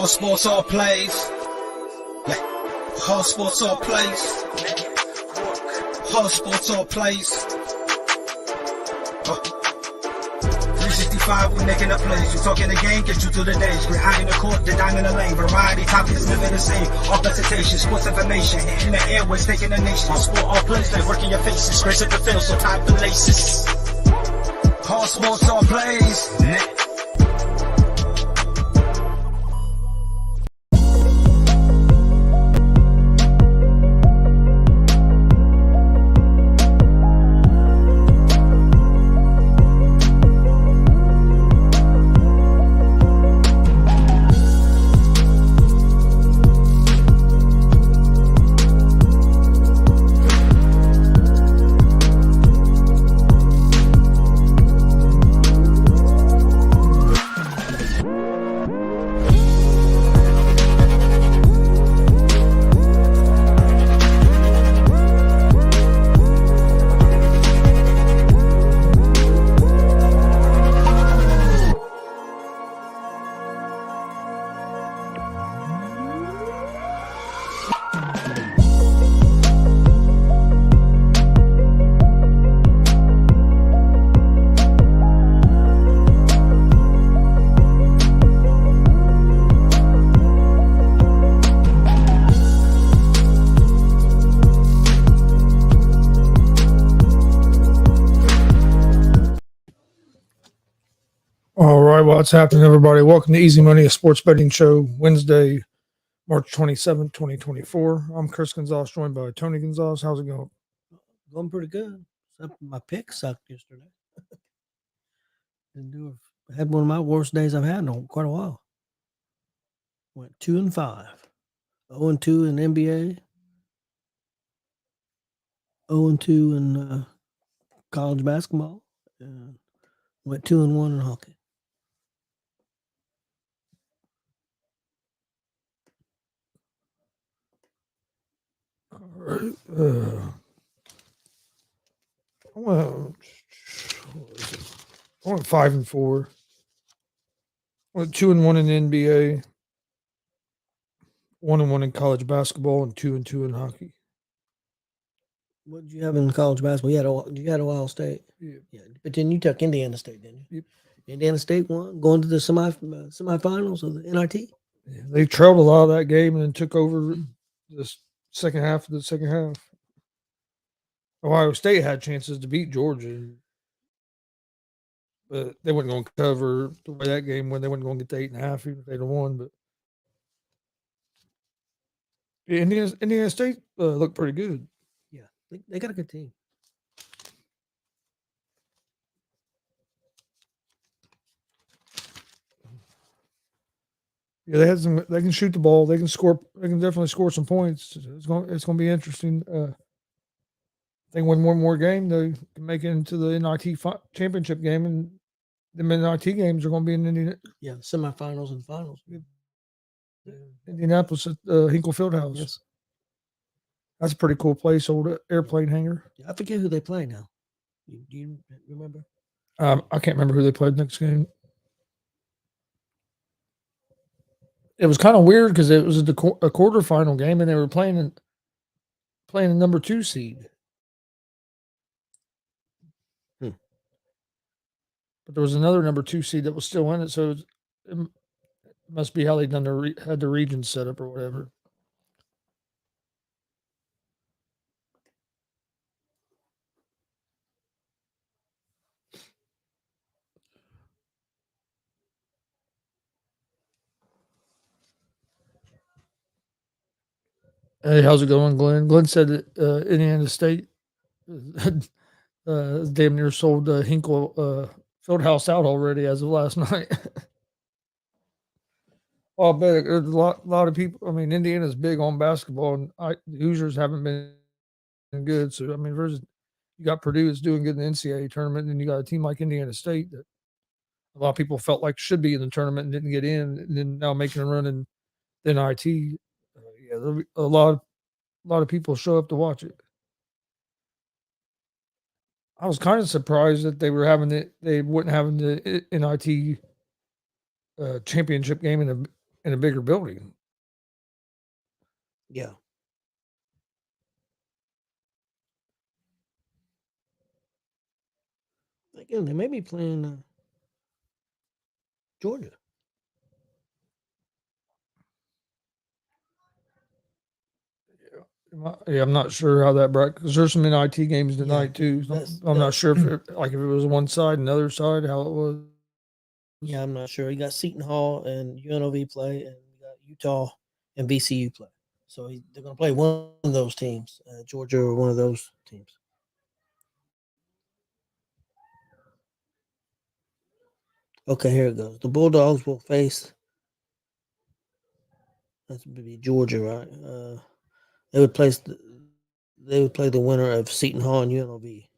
Hard sports all plays. Yeah. Hard sports all plays. Hard sports all plays. 365, we making a plays. You talking the game, get you to the days. We're high in the court, the dime in the lane. Variety topics, living the same. All presentation, sports information. In the airways, taking the nation. All sport, all plays, they work in your faces. Grace at the field, so tie the laces. Hard sports all plays. All right, what's happening, everybody? Welcome to Easy Money, a sports betting show, Wednesday, March 27th, 2024. I'm Chris Gonzalez, joined by Tony Gonzalez. How's it going? Going pretty good. Except my pick sucked yesterday. I had one of my worst days I've had in quite a while. Went 2-5. 0-2 in NBA. 0-2 in college basketball. Went 2-1 in hockey. All right. I went 5-4. I went 2-1 in the NBA, 1-1 in college basketball, and 2-2 in hockey. What did you have in college basketball? You had Ohio State. Yeah, but then you took Indiana State, didn't you? Yep. Indiana State won, going to the semifinals of the NIT. Yeah, they trailed a lot of that game and then took over the second half of the second half. Ohio State had chances to beat Georgia, but they weren't going to cover the way that game went. They weren't going to get to 8.5 even if they'd have won. But yeah, Indiana State looked pretty good. Yeah, they got a good team. Yeah, they had some. They can shoot the ball. They can score. They can definitely score some points. It's going to be interesting. I think win one more game, they can make it into the NIT championship game, and the NIT games are going to be in Indiana. Yeah, semifinals and finals. Indianapolis at Hinkle Fieldhouse. Yes, that's a pretty cool place. Old airplane hangar. I forget who they play now. Do you remember? I can't remember who they played next game. It was kind of weird because it was a quarterfinal game, and they were playing a number 2 seed. But there was another number 2 seed that was still in it, so it must be how they had the region set up or whatever. Hey, how's it going, Glenn? Glenn said that Indiana State damn near sold Hinkle Fieldhouse out already as of last night. Well, I bet there's a lot of people. I mean, Indiana's big on basketball, and the Hoosiers haven't been good. So, I mean, you got Purdue that's doing good in the NCAA tournament, and you got a team like Indiana State that a lot of people felt like should be in the tournament and didn't get in, and then now making a run in the NIT. Yeah, there'll be a lot of people show up to watch it. I was kind of surprised that they wouldn't have the NIT championship game in in a bigger building. Yeah. Again, they may be playing Georgia. Yeah, I'm not sure how that brought because there's some NIT games Yeah, tonight too. So that's I'm the not sure if if it was one side and the other side how it was. yeah. I'm not sure. You got Seton Hall and UNLV play, and you got Utah and VCU play. So they're going to play one of those teams, Georgia or one of those teams. Okay, here it goes. The Bulldogs will face. That's be Georgia, right? They would place. They would play the winner of Seton Hall and UNLV.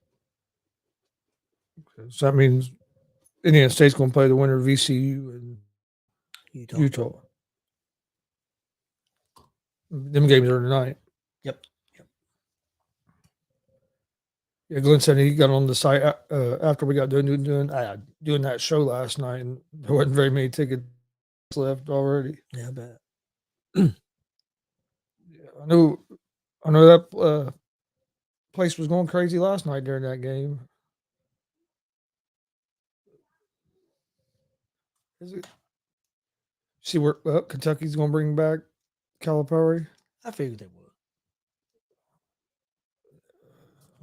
So that means Indiana State's going to play the winner of VCU and Utah. Utah. Them games are tonight. Yep. Yeah, Glenn said he got on the site after we got doing that show last night, and there wasn't very many tickets left already. Yeah, I bet. Yeah, I know that place was going crazy last night during that game. Is it? See where Kentucky's going to bring back Calipari? I figured they would.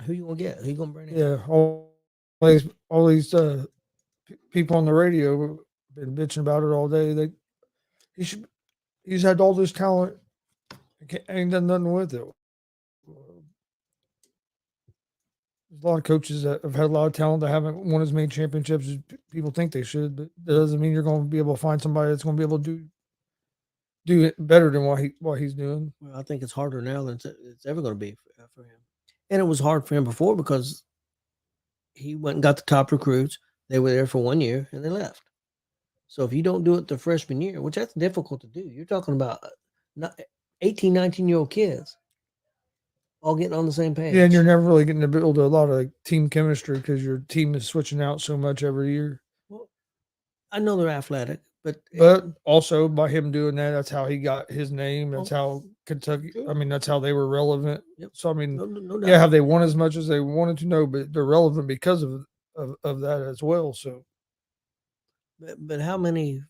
Who you gonna get? Who you gonna bring in? Yeah, all these people on the radio been bitching about it all day. He's had all this talent, ain't done nothing with it. There's a lot of coaches that have had a lot of talent that haven't won as many championships as people think they should, but that doesn't mean you're going to be able to find somebody that's going to be able to do it better than what he's doing. Well, I think it's harder now than it's ever going to be for him. And it was hard for him before because he went and got the top recruits. They were there for 1 year and they left. So if you don't do it the freshman year, which that's difficult to do, you're talking about 18, 19-year-old kids all getting on the same page. Yeah, and you're never really getting to build a lot of team chemistry because your team is switching out so much every year. Well, I know they're athletic, but also by him doing that, that's how he got his name. That's how Kentucky. True. I mean, that's how they were relevant. Yep. So I mean, no doubt. yeah, have they won as much as they wanted to? No, but they're relevant because of that as well. So, but how many?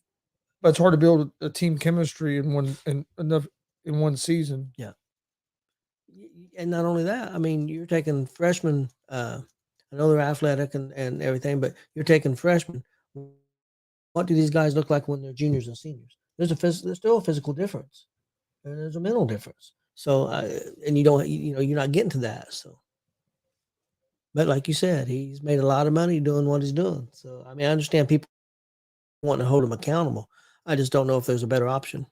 but it's hard to build a team chemistry in one season. Yeah. And not only that, I mean, you're taking freshmen. I know they're athletic and everything, but you're taking freshmen. What do these guys look like when they're juniors and seniors? There's still a physical difference, and there's a mental difference. So, and you're not getting to that. So, but like you said, he's made a lot of money doing what he's doing. So, I mean, I understand people wanting to hold him accountable. I just don't know if there's a better option.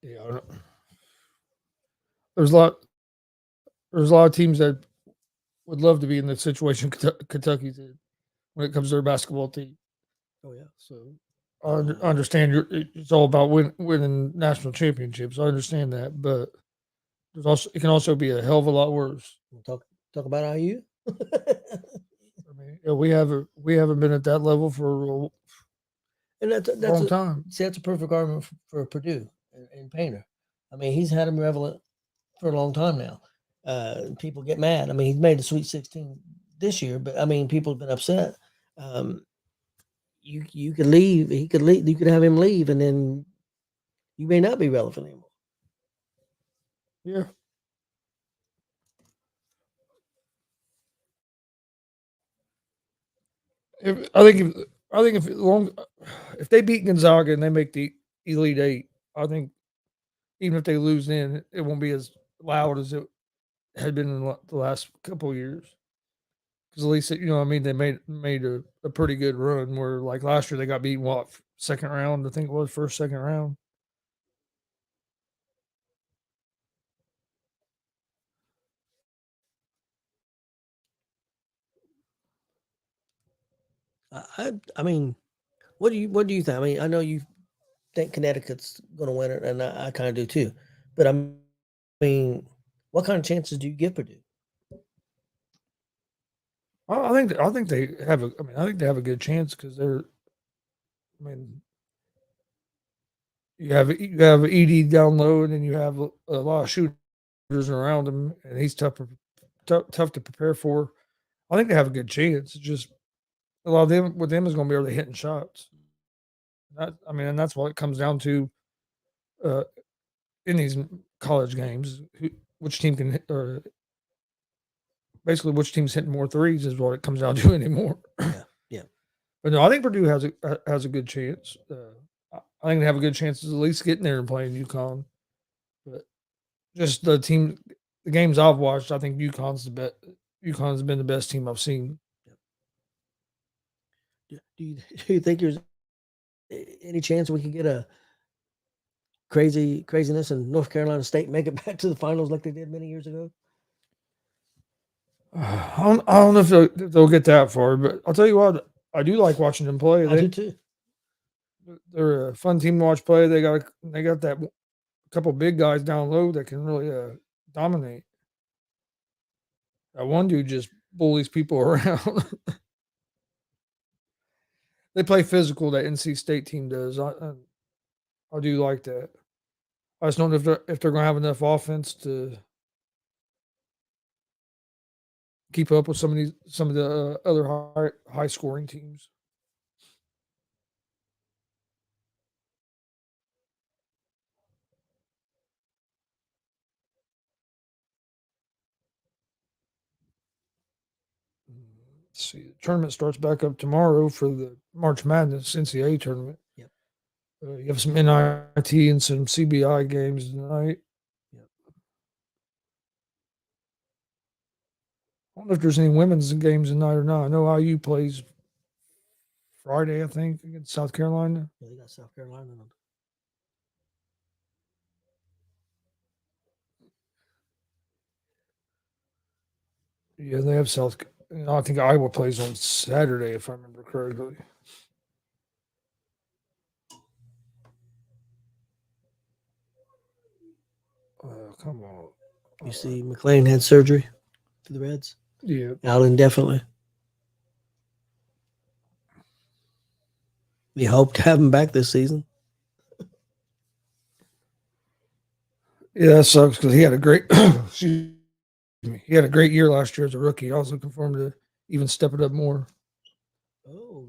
Yeah, there's a lot of teams that would love to be in the situation Kentucky's in when it comes to their basketball team. Oh yeah. So I understand it's all about winning national championships. I understand that, but it can also be a hell of a lot worse. We'll talk about IU. I mean, we haven't been at that level for that's a long time. See, that's a perfect argument for Purdue and Painter. I mean, he's had him relevant for a long time now. People get mad. I mean, he's made the Sweet 16 this year, but I mean, people have been upset. You could leave. He could leave. You could have him leave, and then you may not be relevant anymore. Yeah. If they beat Gonzaga and they make the Elite Eight, I think even if they lose, then it won't be as loud as it had been in the last couple of years. Because at least I mean, they made a pretty good run. Where like last year they got beaten second round, I think it was second round. I mean, what do you think? I mean, I know you think Connecticut's going to win it, and I kind of do too. But I mean, what kind of chances do you give Purdue? I think they have a. I mean, I think they have a good chance because I mean, you have ED down low, and then you have a lot of shooters around him, and he's tough to prepare for. I think they have a good chance. It's just a lot of them with them is going to be able to hitting shots. And that's what it comes down to uh, in these college games. Which team can hit, or basically which team's hitting more threes is what it comes down to anymore. Yeah. But no, I think Purdue has a good chance. I think they have a good chance of at least getting there and playing UConn. But just the games I've watched, I think UConn's been the best team I've seen. Do you think there's any chance we can get a craziness in North Carolina State make it back to the finals like they did many years ago? I don't know if they'll get that far, but I'll tell you what, I do like watching them play. I do too. They're a fun team to watch play. They got that couple big guys down low that can really dominate. That one dude just bullies people around. They play physical. That NC State team does. I do like that. I just don't know if they're going to have enough offense to keep up with some of the other high scoring teams. Let's see, the tournament starts back up tomorrow for the March Madness NCAA tournament. Yep. You have some NIT and some CBI games tonight. Yep. I don't know if there's any women's games tonight or not. I know IU plays Friday, I think, against South Carolina. Yeah, they got South Carolina on. Yeah, they have I think Iowa plays on Saturday, if I remember correctly. Come on. You see, McLean had surgery for the Reds. Yeah. Out indefinitely. We hope to have him back this season. Yeah, that sucks because he had a great he had a great year last year as a rookie. I was looking for him to even step it up more. Oh,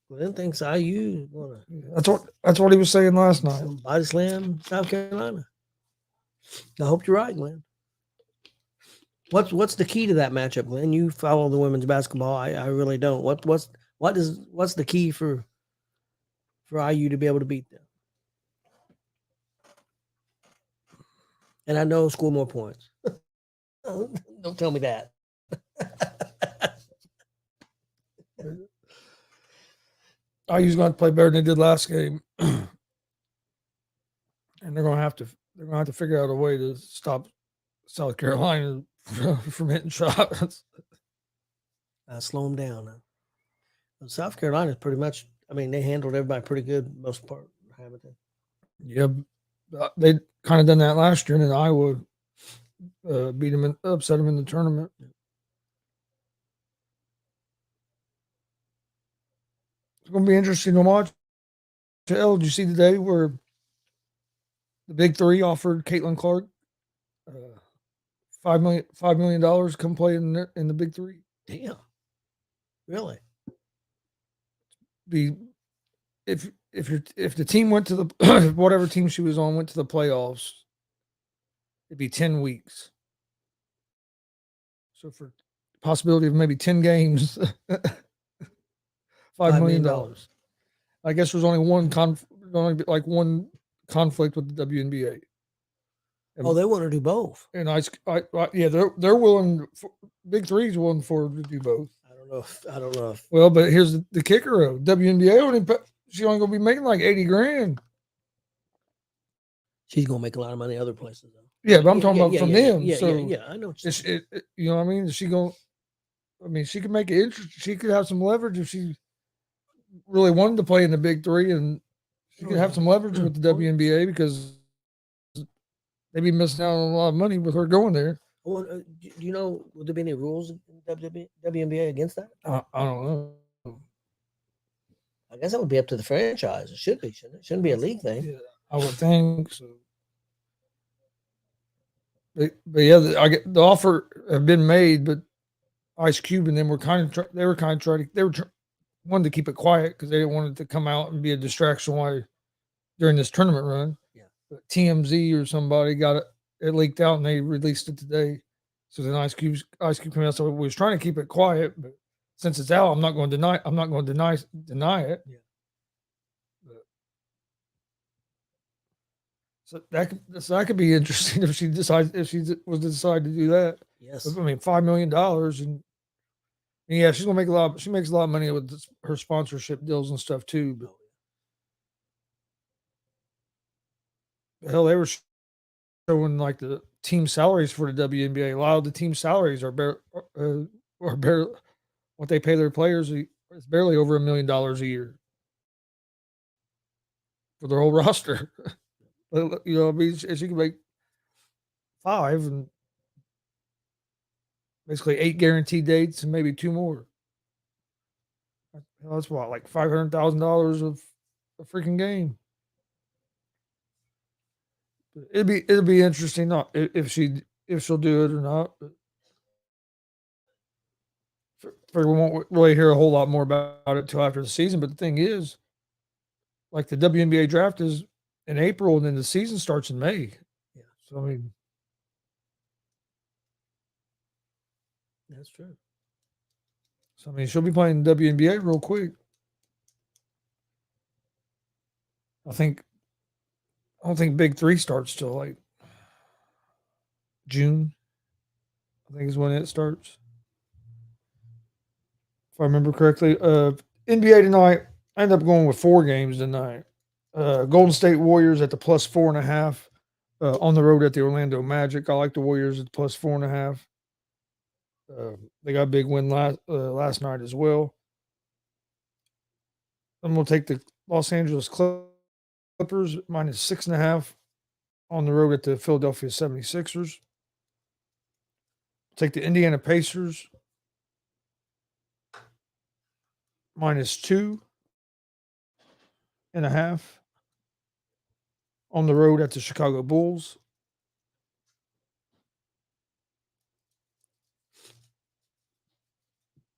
Glenn thinks IU gonna. That's what he was saying last night. Body slam South Carolina. I hope you're right, Glenn. What's the key to that matchup, Glenn? You follow the women's basketball. I really don't. What's the key for IU to be able to beat them? And I know score more points. Don't tell me that. IU's going to play better than they did last game, and they're going to have to figure out a way to stop South Carolina from hitting shots. Slow them down. South Carolina is pretty much. I mean, they handled everybody pretty good most part. Haven't they? Yeah, they kind of done that last year, and then Iowa beat them, upset them in the tournament. It's going to be interesting to watch. Did you see today where the Big Three offered Caitlin Clark $5 million come play in the Big Three? Damn, really? If the team went to the whatever team she was on went to the playoffs, it'd be 10 weeks. So for possibility of maybe 10 games, $5 million. I guess there's only one one conflict with the WNBA. Oh, they want to do both. And yeah, they're willing. Big Three's willing for to do both. I don't know if. Well, but here's the kicker: WNBA she's only gonna be making like $80,000. She's gonna make a lot of money other places though. Yeah, but I'm talking about from them. Yeah, so I know. You know what I mean? Is she going? I mean, she could make it interesting. She could have some leverage if she really wanted to play in the Big Three, and she could have some leverage with the WNBA because they'd be missing out on a lot of money with her going there. Well, do you know, would there be any rules in WNBA against that? I don't know. I guess that would be up to the franchise. It should be, shouldn't it? Shouldn't be a league thing. Yeah, I would think so. But yeah, I get the offer have been made, but Ice Cube and them were kind of wanted to keep it quiet because they didn't want it to come out and be a distraction while during this tournament run. Yeah. But TMZ or somebody got it leaked out and they released it today. So then Ice Cube came out. So we was trying to keep it quiet, but since it's out, I'm not going to deny it. Yeah. So that could be interesting if she was to decide to do that. Yes. I mean, $5 million, and yeah, she's gonna make a lot. She makes a lot of money with her sponsorship deals and stuff too. But hell, they were showing like the team salaries for the WNBA. A lot of the team salaries are barely what they pay their players. It's barely over $1 million a year for their whole roster. You know, I mean, she can make 5 and basically 8 guaranteed dates and maybe 2 more. That's what, like $500,000 of a freaking game. It'll be interesting, not if she'll do it or not. But we won't really hear a whole lot more about it till after the season. But the thing is, like the WNBA draft is in April, and then the season starts in May. Yeah. So I mean, that's true. So I mean, she'll be playing WNBA real quick. I don't think Big 3 starts till like June. I think is when it starts. If I remember correctly. NBA tonight, I ended up going with 4 games tonight. Golden State Warriors at the plus 4.5. On the road at the Orlando Magic. I like the Warriors at the plus 4.5. They got a big win last night as well. I'm going to take the Los Angeles Clippers minus 6.5 on the road at the Philadelphia 76ers. Take the Indiana Pacers minus 2.5 on the road at the Chicago Bulls.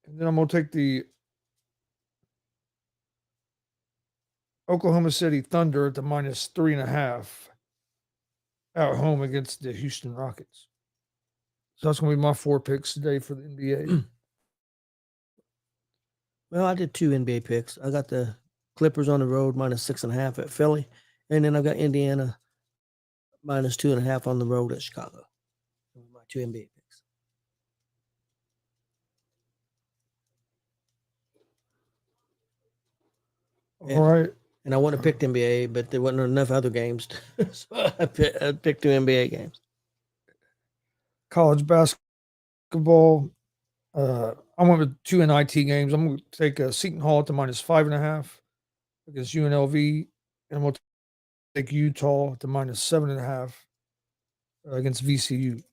And then I'm going to take the Oklahoma City Thunder at the minus 3.5 at home against the Houston Rockets. So that's going to be my 4 picks today for the NBA. Well, I did 2 NBA picks. I got the Clippers on the road minus 6.5 at Philly, and then I've got Indiana minus 2.5 on the road at Chicago. My 2 NBA picks. All right. And I want to pick the NBA, but there wasn't enough other games, so I picked 2 NBA games. College basketball. I went with 2 NIT games. I'm going to take Seton Hall at the minus 5.5 against UNLV, and we'll take Utah at the minus 7.5 against VCU.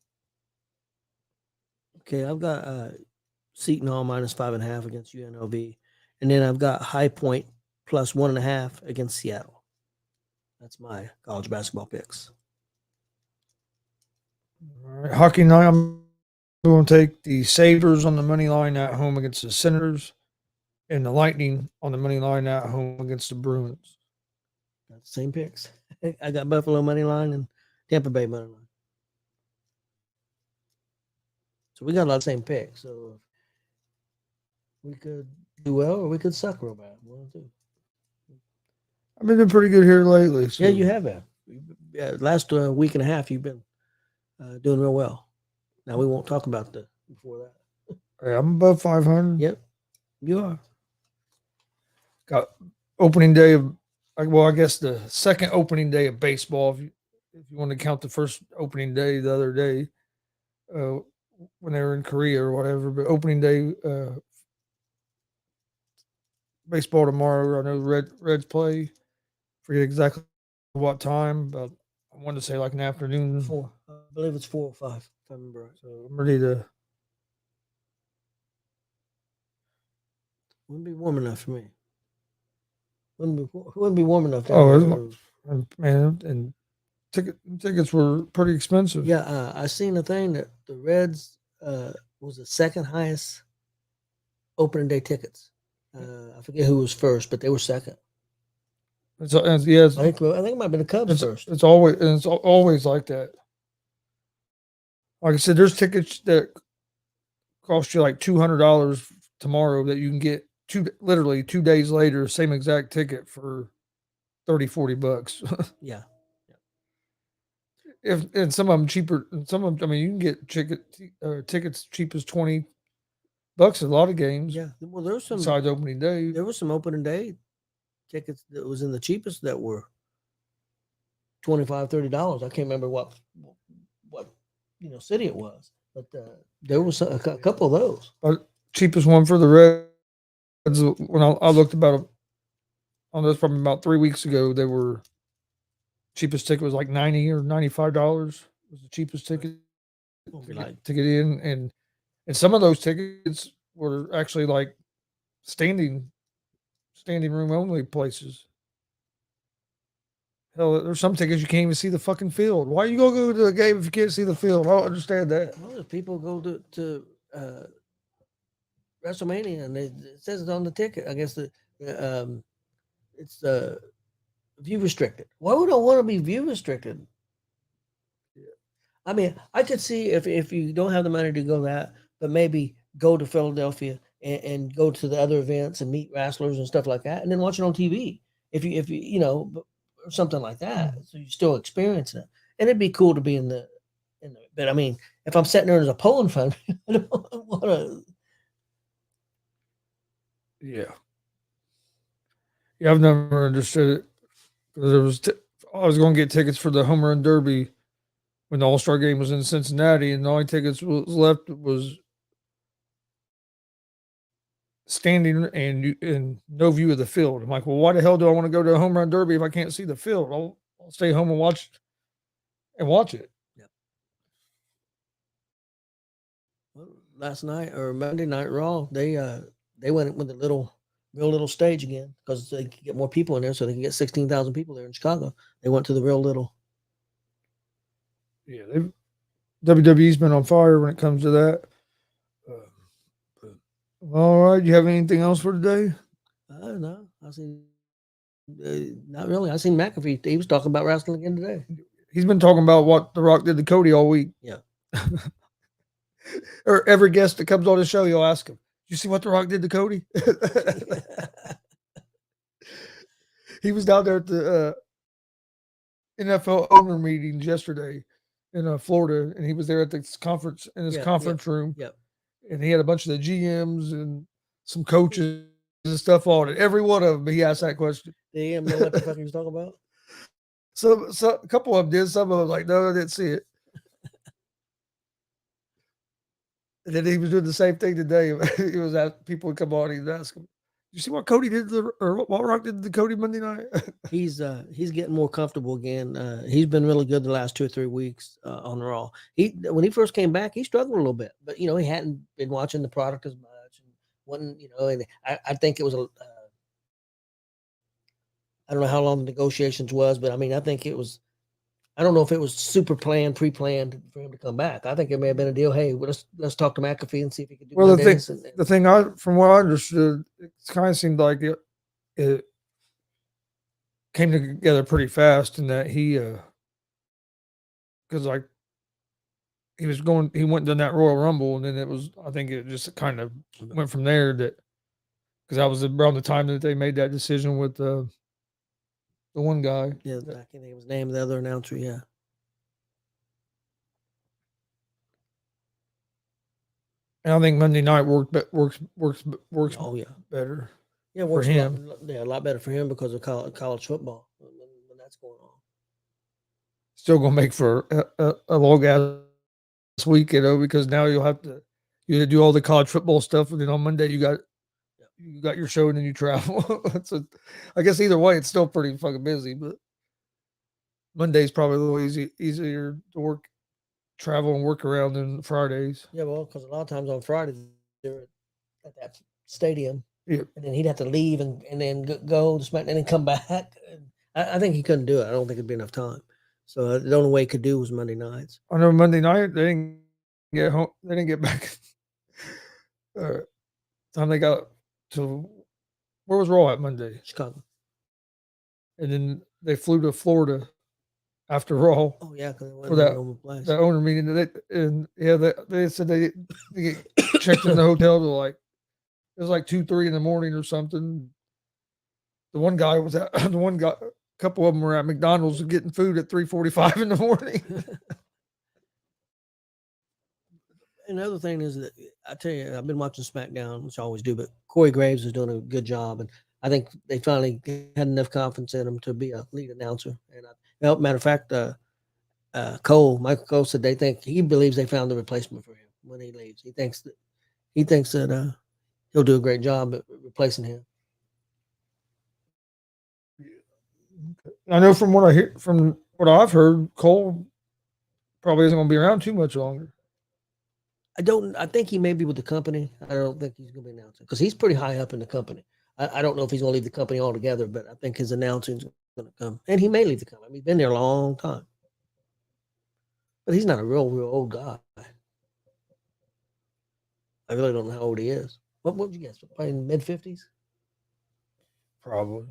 Okay, I've got Seton Hall minus 5.5 against UNLV, and then I've got High Point plus 1.5 against Seattle. That's my college basketball picks. All right, hockey night. I'm going to take the Sabres on the money line at home against the Senators, and the Lightning on the money line at home against the Bruins. Got the same picks. I got Buffalo money line and Tampa Bay money line. So we got a lot of the same picks. So we could do well or we could suck real bad. One or two. I've been doing pretty good here lately. So. Yeah, you have been. Last week and a half, you've been doing real well. Now we won't talk about the before that. Hey, I'm above 500. Yep, you are. Got opening day of, well, I guess the second opening day of baseball, if you want to count the first opening day the other day, when they were in Korea or whatever. But opening day baseball tomorrow. I know Reds play. Forget exactly what time, but I wanted to say like an afternoon. 4. I believe it's 4 or 5, if I remember right. So I'm ready to. Wouldn't be warm enough for me. Wouldn't be warm enough down Oh, there. man, and tickets were pretty expensive. Yeah, I seen a thing that the Reds was the second highest opening day tickets. I forget who was first, but they were second. Yeah, I think it might have been the Cubs first. it's always like that. Like I said, there's tickets that cost you like $200 tomorrow that you can get literally 2 days later, same exact ticket for $30-$40. Yeah. And some of them cheaper. Some of them, I mean, you can get tickets cheap as $20 at a lot of games. Yeah. Well, there was some besides opening day. There was some opening day tickets that was in the cheapest that were $25-$30. I can't remember what city it was, but there was a couple of those. Cheapest one for the Reds when I looked about on this probably about 3 weeks ago. They were cheapest ticket was like $90 or $95 was the cheapest ticket to get in, and some of those tickets were actually like standing room only places. Hell, there's some tickets you can't even see the fucking field. Why you gonna go to a game if you can't see the field? I don't understand that. Well, if people go to WrestleMania and it says it on the ticket, I guess it's view restricted. Why would I want to be view restricted? I mean, I could see if you don't have the money to go that, but maybe go to Philadelphia and go to the other events and meet wrestlers and stuff like that, and then watch it on TV. If you or something like that, so you're still experiencing it, and it'd be cool to be in the. But I mean, if I'm sitting there as a polling fan, I don't want to. Yeah, I've never understood it. I was going to get tickets for the home run derby when the All-Star game was in Cincinnati, and the only tickets was left was standing and no view of the field. I'm like, well, why the hell do I want to go to a home run derby if I can't see the field? I'll stay home and watch it. Yep. Well, last night or Monday Night Raw, they went with a real little stage again because they could get more people in there, so they can get 16,000 people there in Chicago. They went to the real little. Yeah, WWE's been on fire when it comes to that. All right, you have anything else for today? No, I seen not really. I seen McAfee. He was talking about wrestling again today. He's been talking about what The Rock did to Cody all week. Yeah. Or every guest that comes on the show, you'll ask him, "You see what The Rock did to Cody?" He was down there at the NFL owner meetings yesterday in Florida, and he was there at this conference in his conference room. Yep. And he had a bunch of the GMs and some coaches and stuff on it. Every one of them, he asked that question. Did he know what the fuck he was talking about? So a couple of them did. Some of them like, no, I didn't see it. And then he was doing the same thing today. He was asking people would come on. He'd ask him, "You see what Cody did or what Rock did to Cody Monday night?" He's getting more comfortable again. He's been really good the last 2 or 3 weeks on Raw. When he first came back, he struggled a little bit, but he hadn't been watching the product as much, and wasn't And I think it was I don't know how long the negotiations was, but I mean, I think it was. I don't know if it was super planned, pre-planned for him to come back. I think it may have been a deal. Hey, let's talk to McAfee and see if he can do. Well, the thing from what I understood, it kind of seemed like it came together pretty fast, in that he, because like he went and done that Royal Rumble, and then I think it just kind of went from there. Because that was around the time that they made that decision with the one guy. Yeah, I can't think of his name. The other announcer, yeah. And I think Monday night works. Oh yeah, better. Yeah, works for him. A lot better for him because of college football when that's going on. Still gonna make for a long ass week, because now you have to do all the college football stuff, and then on Monday you got your show, and then you travel. So I guess either way, it's still pretty fucking busy, but Monday's probably a little easier to travel and work around than Fridays. Yeah, well, because a lot of times on Fridays they're at that stadium Yeah. and then he'd have to leave and then go to SmackDown and then come back. I think he couldn't do it. I don't think it'd be enough time. So the only way he could do was Monday nights. I know Monday night they didn't get home. They didn't get back. Time they got to where was Raw at Monday, Chicago. and then they flew to Florida after Raw Oh yeah, because it for wasn't no place. that owner meeting. They said they get checked in the hotel to like it was like 2-3 in the morning or something. The one guy was at the one guy. A couple of them were at McDonald's getting food at 3:45 in the morning. And the other thing is that I tell you, I've been watching SmackDown, which I always do, but Corey Graves is doing a good job, and I think they finally had enough confidence in him to be a lead announcer. And well, matter of fact, Michael Cole said he believes they found the replacement for him when he leaves. He thinks that he'll do a great job at replacing him. I know from what I've heard, Cole probably isn't going to be around too much longer. I think he may be with the company. I don't think he's going to be announcing because he's pretty high up in the company. I don't know if he's going to leave the company altogether, but I think his announcing is going to come. And he may leave the company. I mean, he's been there a long time. But he's not a real old guy. I really don't know how old he is. What would you guess? Probably in the mid-50s? Probably.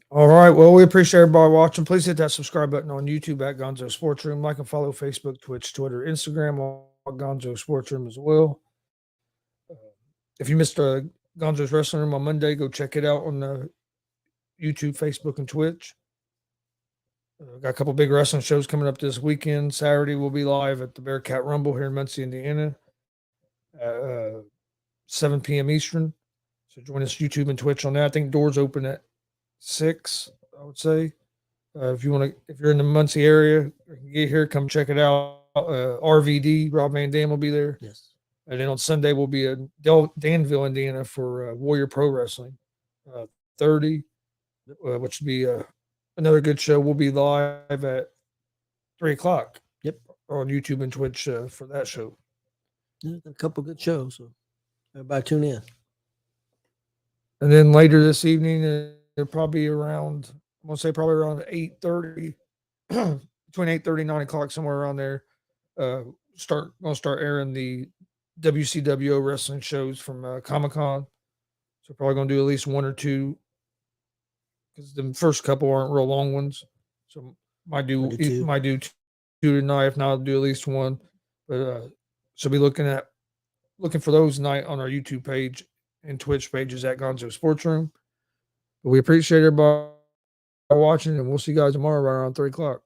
All right. Well, we appreciate everybody watching. Please hit that subscribe button on YouTube at Gonzo Sports Room. Like and follow Facebook, Twitch, Twitter, Instagram on Gonzo Sports Room as well. If you missed Gonzo's Wrestling Room on Monday, go check it out on YouTube, Facebook, and Twitch. Got a couple big wrestling shows coming up this weekend. Saturday, we'll be live at the Bearcat Rumble here in Muncie, Indiana at 7 p.m. Eastern. So join us YouTube and Twitch on that. I think doors open at 6, I would say. If you're in the Muncie area, get here, come check it out. RVD, Rob Van Dam will be there. Yes. And then on Sunday, we'll be in Danville, Indiana for Warrior Pro Wrestling 30, which will be another good show. We'll be live at 3 o'clock. Yep. On YouTube and Twitch for that show. Yeah, a couple good shows. So everybody tune in. And then later this evening, it'll probably around, I'm going to say probably around 8:30, between 8:30 and 9 o'clock, somewhere around there. Going to start airing the WCWO wrestling shows from Comic-Con. So probably going to do at least one or two, because the first couple aren't real long ones. So might do two tonight. If not, I'll do at least one. But so be looking for those tonight on our YouTube page and Twitch pages at Gonzo Sports Room. But we appreciate everybody watching, and we'll see you guys tomorrow right around 3 o'clock.